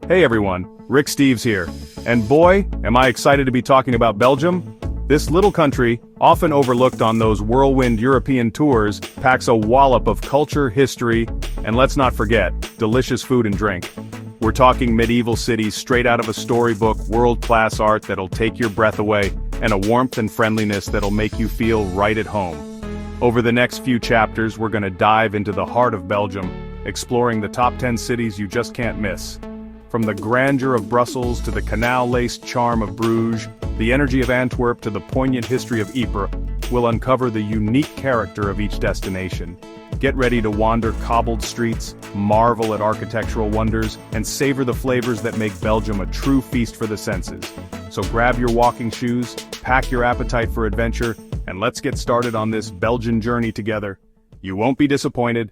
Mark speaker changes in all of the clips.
Speaker 1: Hey everyone, Rick Steves here. And boy, am I excited to be talking about Belgium. This little country, often overlooked on those whirlwind European tours, packs a wallop of culture, history, and let's not forget, delicious food and drink. We're talking medieval cities straight out of a storybook, world-class art that'll take your breath away, and a warmth and friendliness that'll make you feel right at home. Over the next few chapters, we're gonna dive into the heart of Belgium, exploring the top 10 cities you just can't miss. From the grandeur of Brussels to the canal-laced charm of Bruges, the energy of Antwerp to the poignant history of Ypres, we'll uncover the unique character of each destination. Get ready to wander cobbled streets, marvel at architectural wonders, and savor the flavors that make Belgium a true feast for the senses. So grab your walking shoes, pack your appetite for adventure, and let's get started on this Belgian journey together. You won't be disappointed.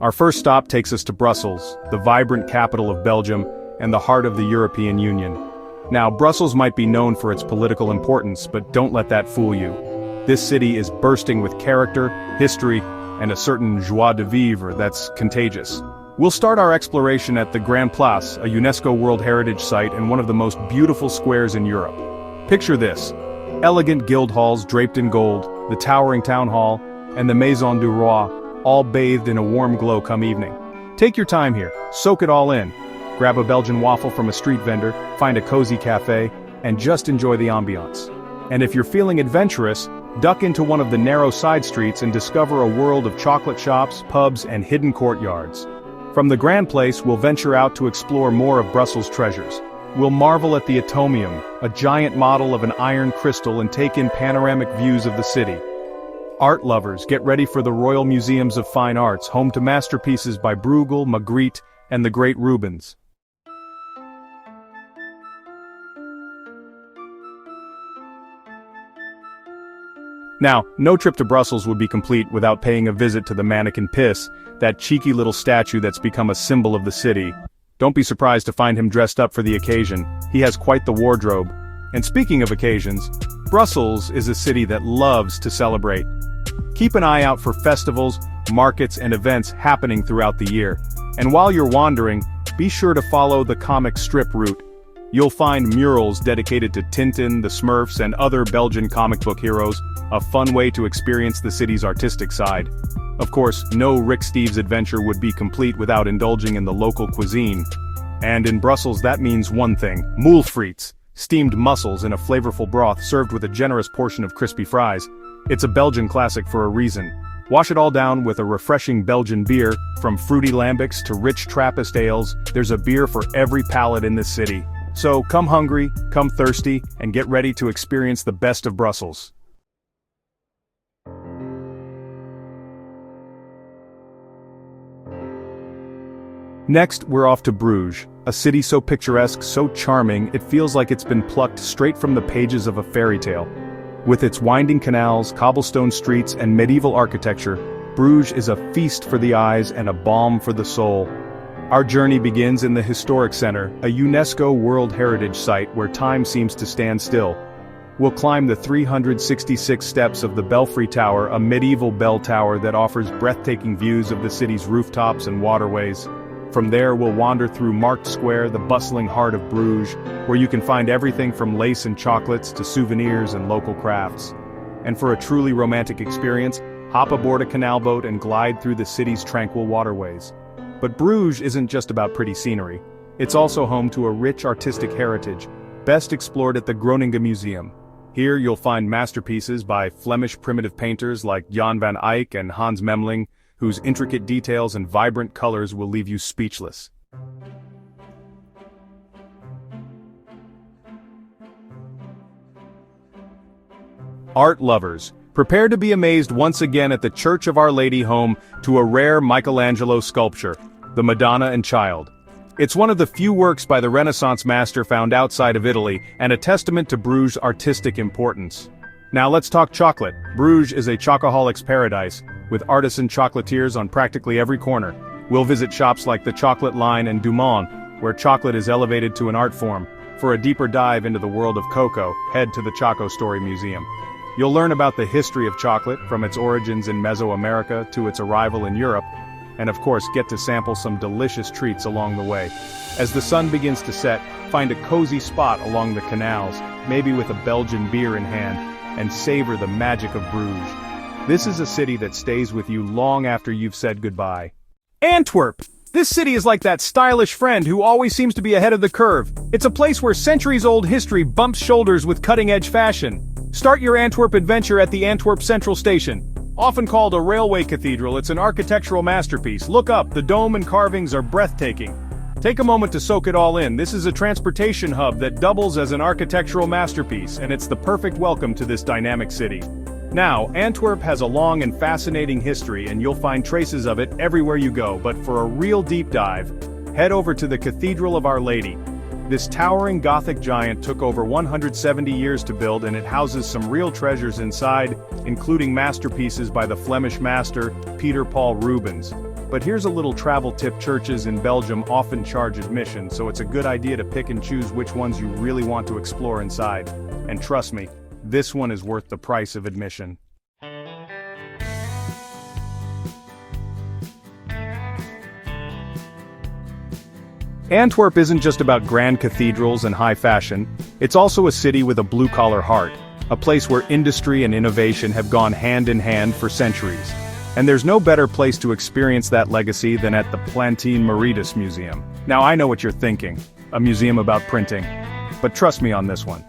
Speaker 1: Our first stop takes us to Brussels, the vibrant capital of Belgium and the heart of the European Union. Now, Brussels might be known for its political importance, but don't let that fool you. This city is bursting with character, history, and a certain joie de vivre that's contagious. We'll start our exploration at the Grand Place, a UNESCO World Heritage Site and one of the most beautiful squares in Europe. Picture this: elegant guild halls draped in gold, the towering town hall, and the Maison du Roi, all bathed in a warm glow come evening. Take your time here, soak it all in. Grab a Belgian waffle from a street vendor, find a cozy cafe, and just enjoy the ambiance. And if you're feeling adventurous, duck into one of the narrow side streets and discover a world of chocolate shops, pubs, and hidden courtyards. From the Grand Place, we'll venture out to explore more of Brussels' treasures. We'll marvel at the Atomium, a giant model of an iron crystal, and take in panoramic views of the city. Art lovers, get ready for the Royal Museums of Fine Arts, home to masterpieces by Bruegel, Magritte, and the great Rubens. Now, no trip to Brussels would be complete without paying a visit to the Mannequin Piss, that cheeky little statue that's become a symbol of the city. Don't be surprised to find him dressed up for the occasion. He has quite the wardrobe. And speaking of occasions, Brussels is a city that loves to celebrate. Keep an eye out for festivals, markets, and events happening throughout the year. And while you're wandering, be sure to follow the comic strip route. You'll find murals dedicated to Tintin, the Smurfs, and other Belgian comic book heroes, a fun way to experience the city's artistic side. Of course, no Rick Steves adventure would be complete without indulging in the local cuisine. And in Brussels that means one thing: moule frites, steamed mussels in a flavorful broth served with a generous portion of crispy fries. It's a Belgian classic for a reason. Wash it all down with a refreshing Belgian beer. From fruity lambics to rich Trappist ales, there's a beer for every palate in this city. So come hungry, come thirsty, and get ready to experience the best of Brussels. Next, we're off to Bruges, a city so picturesque, so charming, it feels like it's been plucked straight from the pages of a fairy tale. With its winding canals, cobblestone streets, and medieval architecture, Bruges is a feast for the eyes and a balm for the soul. Our journey begins in the historic center, a UNESCO World Heritage Site where time seems to stand still. We'll climb the 366 steps of the Belfry Tower, a medieval bell tower that offers breathtaking views of the city's rooftops and waterways. From there, we'll wander through Markt Square, the bustling heart of Bruges, where you can find everything from lace and chocolates to souvenirs and local crafts. And for a truly romantic experience, hop aboard a canal boat and glide through the city's tranquil waterways. But Bruges isn't just about pretty scenery. It's also home to a rich artistic heritage, best explored at the Groningen Museum. Here you'll find masterpieces by Flemish primitive painters like Jan van Eyck and Hans Memling, whose intricate details and vibrant colors will leave you speechless. Art lovers, prepare to be amazed once again at the Church of Our Lady, home to a rare Michelangelo sculpture, the Madonna and Child. It's one of the few works by the Renaissance master found outside of Italy, and a testament to Bruges' artistic importance. Now let's talk chocolate. Bruges is a chocoholic's paradise, with artisan chocolatiers on practically every corner. We'll visit shops like the Chocolate Line and Dinant, where chocolate is elevated to an art form. For a deeper dive into the world of cocoa, head to the Choco Story Museum. You'll learn about the history of chocolate, from its origins in Mesoamerica to its arrival in Europe, and of course get to sample some delicious treats along the way. As the sun begins to set, find a cozy spot along the canals, maybe with a Belgian beer in hand, and savor the magic of Bruges. This is a city that stays with you long after you've said goodbye. Antwerp! This city is like that stylish friend who always seems to be ahead of the curve. It's a place where centuries-old history bumps shoulders with cutting-edge fashion. Start your Antwerp adventure at the Antwerp Central Station. Often called a railway cathedral, it's an architectural masterpiece. Look up, the dome and carvings are breathtaking. Take a moment to soak it all in. This is a transportation hub that doubles as an architectural masterpiece, and it's the perfect welcome to this dynamic city. Now, Antwerp has a long and fascinating history, and you'll find traces of it everywhere you go, but for a real deep dive, head over to the Cathedral of Our Lady. This towering Gothic giant took over 170 years to build, and it houses some real treasures inside, including masterpieces by the Flemish master, Peter Paul Rubens. But here's a little travel tip: churches in Belgium often charge admission, so it's a good idea to pick and choose which ones you really want to explore inside. And trust me, this one is worth the price of admission. Antwerp isn't just about grand cathedrals and high fashion, it's also a city with a blue-collar heart, a place where industry and innovation have gone hand in hand for centuries. And there's no better place to experience that legacy than at the Plantin Moretus Museum. Now I know what you're thinking, a museum about printing. But trust me on this one.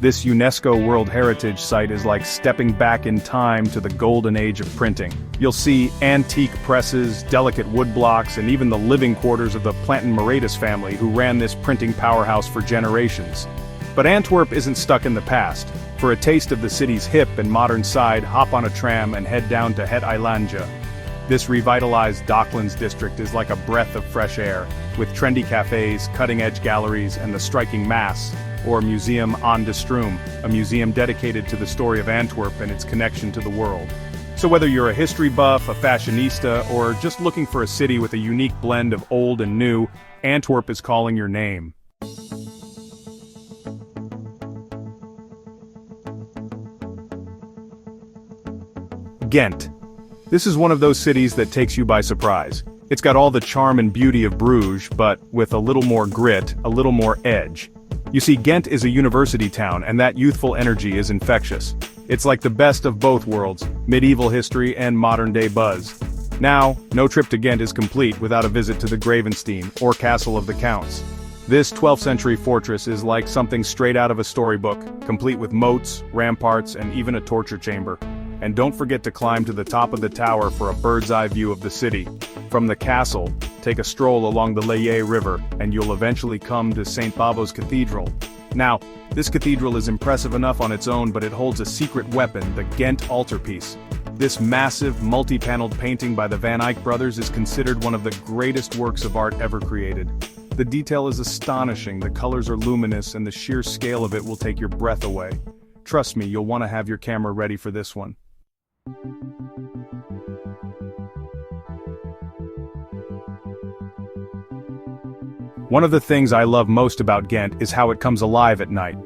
Speaker 1: This UNESCO World Heritage Site is like stepping back in time to the golden age of printing. You'll see antique presses, delicate woodblocks, and even the living quarters of the Plantin Moretus family who ran this printing powerhouse for generations. But Antwerp isn't stuck in the past. For a taste of the city's hip and modern side, hop on a tram and head down to Het Eilande. This revitalized Docklands district is like a breath of fresh air, with trendy cafes, cutting-edge galleries, and the striking Maas, or Museum aan de Stroom, a museum dedicated to the story of Antwerp and its connection to the world. So whether you're a history buff, a fashionista, or just looking for a city with a unique blend of old and new, Antwerp is calling your name. Ghent. This is one of those cities that takes you by surprise. It's got all the charm and beauty of Bruges, but with a little more grit, a little more edge. You see, Ghent is a university town, and that youthful energy is infectious. It's like the best of both worlds, medieval history and modern-day buzz. Now, no trip to Ghent is complete without a visit to the Gravenstein, or Castle of the Counts. This 12th century fortress is like something straight out of a storybook, complete with moats, ramparts, and even a torture chamber. And don't forget to climb to the top of the tower for a bird's-eye view of the city. From the castle, take a stroll along the Leuven River, and you'll eventually come to St. Bavo's Cathedral. Now, this cathedral is impressive enough on its own, but it holds a secret weapon, the Ghent altarpiece. This massive, multi-paneled painting by the Van Eyck brothers is considered one of the greatest works of art ever created. The detail is astonishing, the colors are luminous, and the sheer scale of it will take your breath away. Trust me, you'll want to have your camera ready for this one. One of the things I love most about Ghent is how it comes alive at night.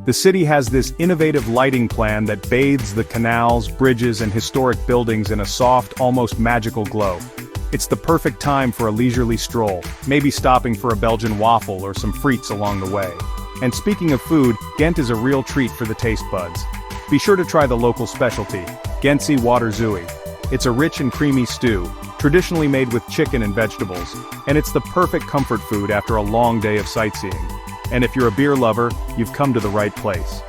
Speaker 1: The city has this innovative lighting plan that bathes the canals, bridges, and historic buildings in a soft, almost magical glow. It's the perfect time for a leisurely stroll, maybe stopping for a Belgian waffle or some frites along the way. And speaking of food, Ghent is a real treat for the taste buds. Be sure to try the local specialty, Ghentse water zooey. It's a rich and creamy stew, traditionally made with chicken and vegetables, and it's the perfect comfort food after a long day of sightseeing. And if you're a beer lover, you've come to the right place.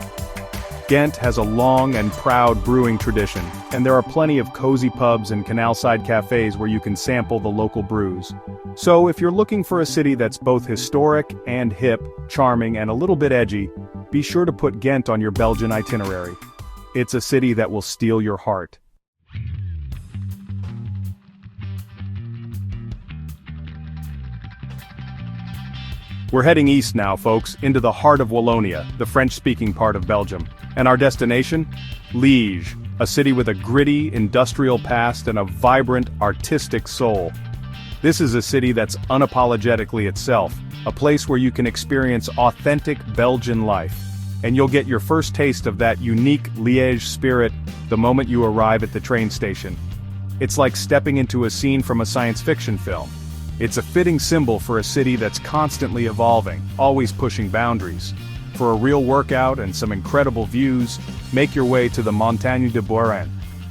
Speaker 1: Ghent has a long and proud brewing tradition, and there are plenty of cozy pubs and canal-side cafes where you can sample the local brews. So if you're looking for a city that's both historic and hip, charming, and a little bit edgy, be sure to put Ghent on your Belgian itinerary. It's a city that will steal your heart. We're heading east now, folks, into the heart of Wallonia, the French-speaking part of Belgium. And our destination? Liège, a city with a gritty, industrial past and a vibrant, artistic soul. This is a city that's unapologetically itself, a place where you can experience authentic Belgian life. and you'll get your first taste of that unique Liège spirit the moment you arrive at the train station. It's like stepping into a scene from a science fiction film. It's a fitting symbol for a city that's constantly evolving, always pushing boundaries. For a real workout and some incredible views, make your way to the Montagne de Boiron.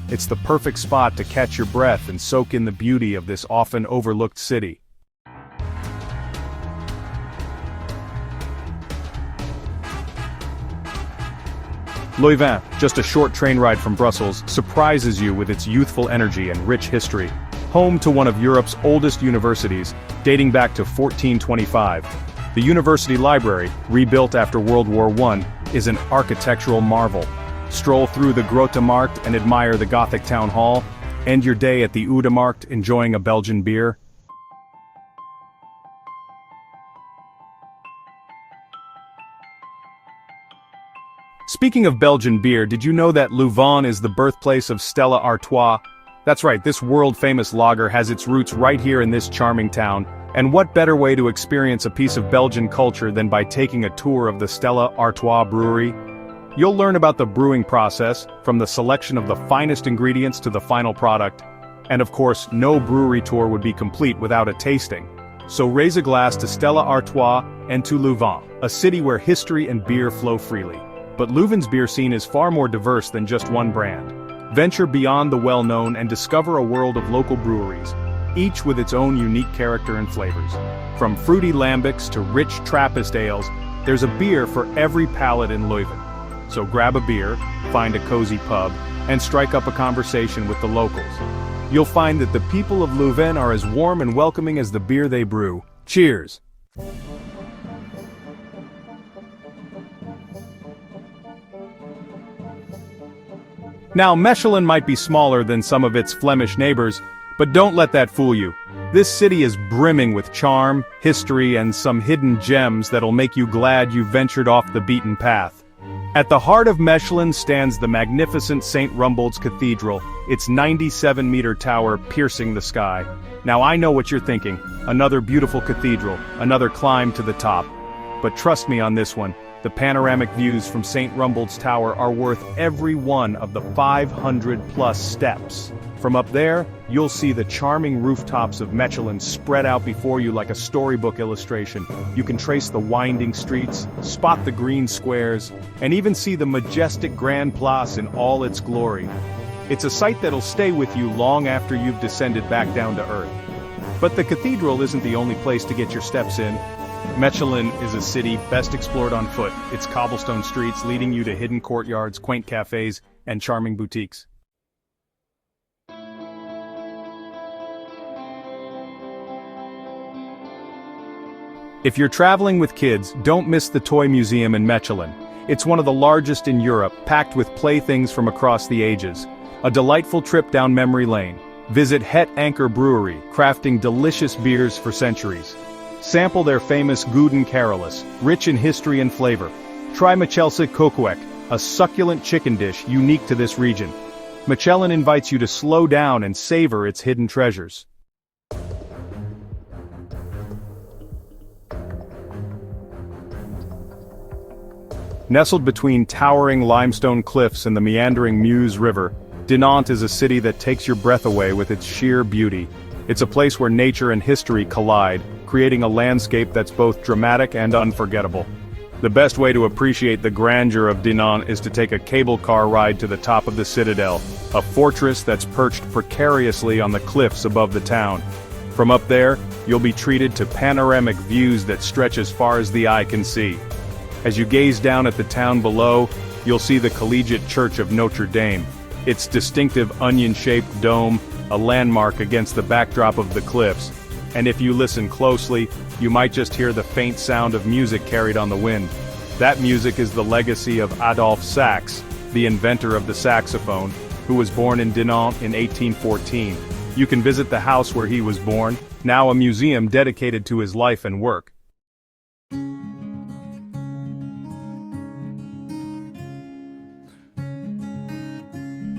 Speaker 1: It's the perfect spot to catch your breath and soak in the beauty of this often overlooked city. Leuven, just a short train ride from Brussels, surprises you with its youthful energy and rich history. Home to one of Europe's oldest universities, dating back to 1425. The university library, rebuilt after World War I, is an architectural marvel. Stroll through the Grote Markt and admire the Gothic town hall. End your day at the Oude Markt enjoying a Belgian beer. Speaking of Belgian beer, did you know that Leuven is the birthplace of Stella Artois? That's right, this world-famous lager has its roots right here in this charming town, and what better way to experience a piece of Belgian culture than by taking a tour of the Stella Artois brewery? You'll learn about the brewing process, from the selection of the finest ingredients to the final product. And of course, no brewery tour would be complete without a tasting. So raise a glass to Stella Artois and to Leuven, a city where history and beer flow freely. But Leuven's beer scene is far more diverse than just one brand. Venture beyond the well-known and discover a world of local breweries, each with its own unique character and flavors. From fruity lambics to rich Trappist ales, there's a beer for every palate in Leuven. So grab a beer, find a cozy pub, and strike up a conversation with the locals. You'll find that the people of Leuven are as warm and welcoming as the beer they brew. Cheers! Now, Mechelen might be smaller than some of its Flemish neighbors, but don't let that fool you. This city is brimming with charm, history, and some hidden gems that'll make you glad you ventured off the beaten path. At the heart of Mechelen stands the magnificent St. Rumbold's Cathedral, its 97-meter tower piercing the sky. Now I know what you're thinking, another beautiful cathedral, another climb to the top. But trust me on this one, the panoramic views from St. Rumbold's Tower are worth every one of the 500-plus steps. From up there, you'll see the charming rooftops of Mechelen spread out before you like a storybook illustration. You can trace the winding streets, spot the green squares, and even see the majestic Grand Place in all its glory. It's a sight that'll stay with you long after you've descended back down to earth. But the cathedral isn't the only place to get your steps in. Mechelen is a city best explored on foot, its cobblestone streets leading you to hidden courtyards, quaint cafes, and charming boutiques. If you're traveling with kids, don't miss the Toy Museum in Mechelen. It's one of the largest in Europe, packed with playthings from across the ages. A delightful trip down memory lane. Visit Het Anker Brewery, crafting delicious beers for centuries. Sample their famous Gouden Carolus, rich in history and flavor. Try Mechelse koekwek, a succulent chicken dish unique to this region. Mechelen invites you to slow down and savor its hidden treasures. Nestled between towering limestone cliffs and the meandering Meuse River, Dinant is a city that takes your breath away with its sheer beauty. It's a place where nature and history collide, creating a landscape that's both dramatic and unforgettable. The best way to appreciate the grandeur of Dinant is to take a cable car ride to the top of the citadel, a fortress that's perched precariously on the cliffs above the town. From up there, you'll be treated to panoramic views that stretch as far as the eye can see. As you gaze down at the town below, you'll see the Collegiate Church of Notre Dame, its distinctive onion-shaped dome, a landmark against the backdrop of the cliffs. And if you listen closely, you might just hear the faint sound of music carried on the wind. That music is the legacy of Adolphe Sax, the inventor of the saxophone, who was born in Dinant in 1814. You can visit the house where he was born, now a museum dedicated to his life and work.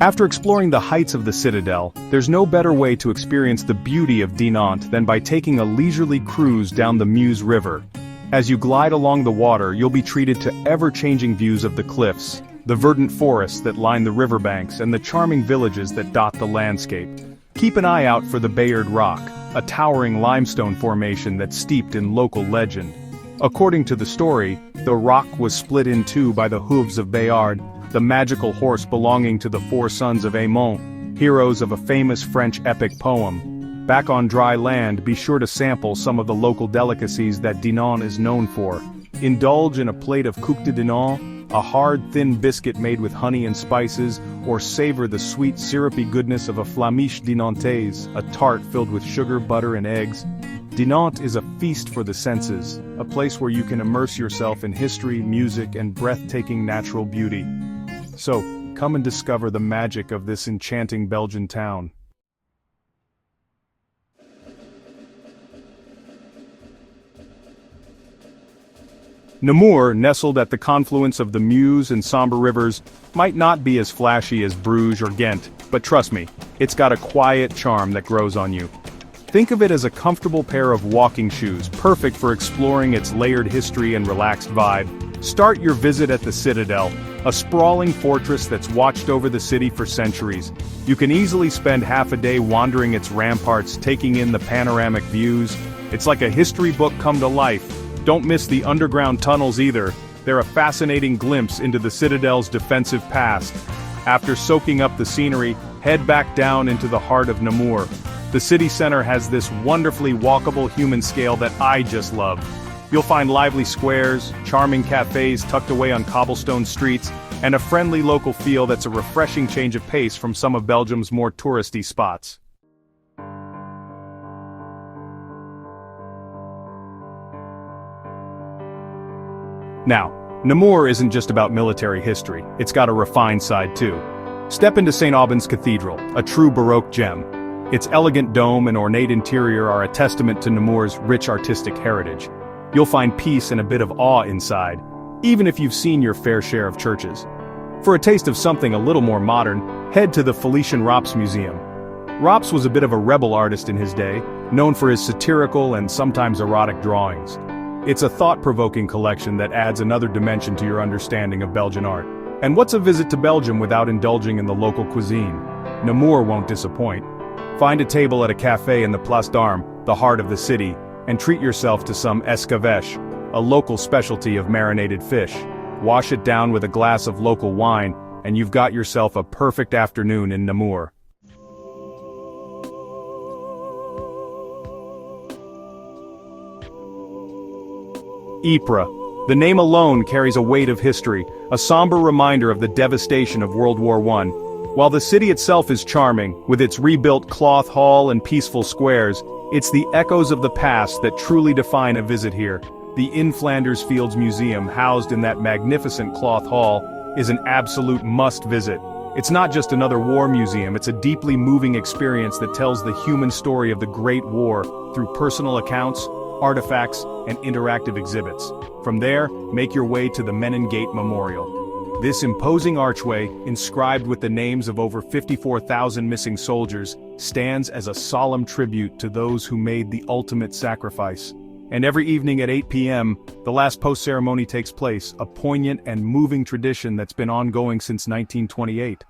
Speaker 1: After exploring the heights of the citadel, there's no better way to experience the beauty of Dinant than by taking a leisurely cruise down the Meuse River. As you glide along the water, you'll be treated to ever-changing views of the cliffs, the verdant forests that line the riverbanks, and the charming villages that dot the landscape. Keep an eye out for the Bayard Rock, a towering limestone formation that's steeped in local legend. According to the story, the rock was split in two by the hooves of Bayard, the magical horse belonging to the four sons of Aymon, heroes of a famous French epic poem. Back on dry land, be sure to sample some of the local delicacies that Dinant is known for. Indulge in a plate of coq de Dinant, a hard, thin biscuit made with honey and spices, or savor the sweet, syrupy goodness of a flamiche dinantaise, a tart filled with sugar, butter, and eggs. Dinant is a feast for the senses, a place where you can immerse yourself in history, music, and breathtaking natural beauty. So, come and discover the magic of this enchanting Belgian town. Namur, nestled at the confluence of the Meuse and Sambre rivers, might not be as flashy as Bruges or Ghent, but trust me, it's got a quiet charm that grows on you. Think of it as a comfortable pair of walking shoes, perfect for exploring its layered history and relaxed vibe. Start your visit at the Citadel, a sprawling fortress that's watched over the city for centuries. You can easily spend half a day wandering its ramparts, taking in the panoramic views. It's like a history book come to life. Don't miss the underground tunnels either. They're a fascinating glimpse into the Citadel's defensive past. After soaking up the scenery, head back down into the heart of Namur. The city center has this wonderfully walkable human scale that I just love. You'll find lively squares, charming cafes tucked away on cobblestone streets, and a friendly local feel that's a refreshing change of pace from some of Belgium's more touristy spots. Now, Namur isn't just about military history, it's got a refined side too. Step into St. Aubin's Cathedral, a true Baroque gem. Its elegant dome and ornate interior are a testament to Namur's rich artistic heritage. You'll find peace and a bit of awe inside, even if you've seen your fair share of churches. For a taste of something a little more modern, head to the Felician Rops Museum. Rops was a bit of a rebel artist in his day, known for his satirical and sometimes erotic drawings. It's a thought-provoking collection that adds another dimension to your understanding of Belgian art. And what's a visit to Belgium without indulging in the local cuisine? Namur won't disappoint. Find a table at a cafe in the Place d'Armes, the heart of the city, and treat yourself to some escabeche, a local specialty of marinated fish. Wash it down with a glass of local wine, and you've got yourself a perfect afternoon in Namur. Ypres. The name alone carries a weight of history, a somber reminder of the devastation of World War I. While the city itself is charming, with its rebuilt cloth hall and peaceful squares, it's the echoes of the past that truly define a visit here. The In Flanders Fields Museum, housed in that magnificent cloth hall, is an absolute must-visit. It's not just another war museum, it's a deeply moving experience that tells the human story of the Great War through personal accounts, artifacts, and interactive exhibits. From there, make your way to the Menin Gate Memorial. This imposing archway, inscribed with the names of over 54,000 missing soldiers, stands as a solemn tribute to those who made the ultimate sacrifice. And every evening at 8 p.m., the last post ceremony takes place, a poignant and moving tradition that's been ongoing since 1928.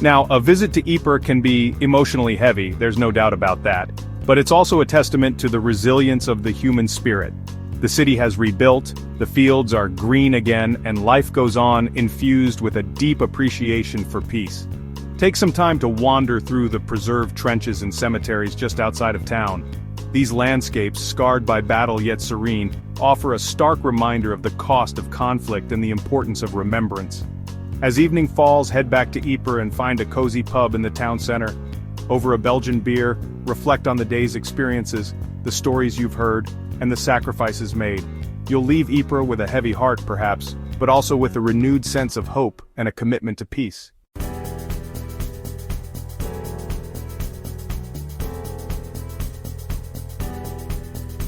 Speaker 1: Now, a visit to Ypres can be emotionally heavy, there's no doubt about that. But it's also a testament to the resilience of the human spirit. The city has rebuilt, the fields are green again, and life goes on infused with a deep appreciation for peace. Take some time to wander through the preserved trenches and cemeteries just outside of town. These landscapes, scarred by battle yet serene, offer a stark reminder of the cost of conflict and the importance of remembrance. As evening falls, head back to Ypres and find a cozy pub in the town center. Over a Belgian beer, reflect on the day's experiences, the stories you've heard, and the sacrifices made. You'll leave Ypres with a heavy heart perhaps, but also with a renewed sense of hope and a commitment to peace.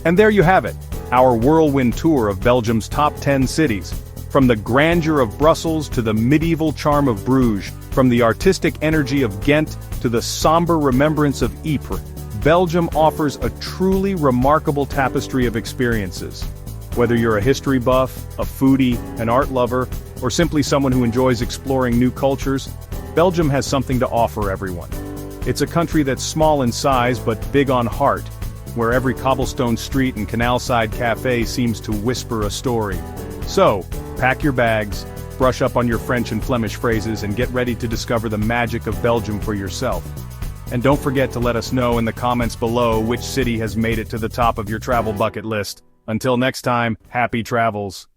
Speaker 1: And there you have it, our whirlwind tour of Belgium's top 10 cities. From the grandeur of Brussels to the medieval charm of Bruges, from the artistic energy of Ghent to to the somber remembrance of Ypres, Belgium offers a truly remarkable tapestry of experiences. Whether you're a history buff, a foodie, an art lover, or simply someone who enjoys exploring new cultures, Belgium has something to offer everyone. It's a country that's small in size but big on heart, where every cobblestone street and canal-side cafe seems to whisper a story. So, pack your bags, brush up on your French and Flemish phrases, and get ready to discover the magic of Belgium for yourself. And don't forget to let us know in the comments below which city has made it to the top of your travel bucket list. Until next time, happy travels.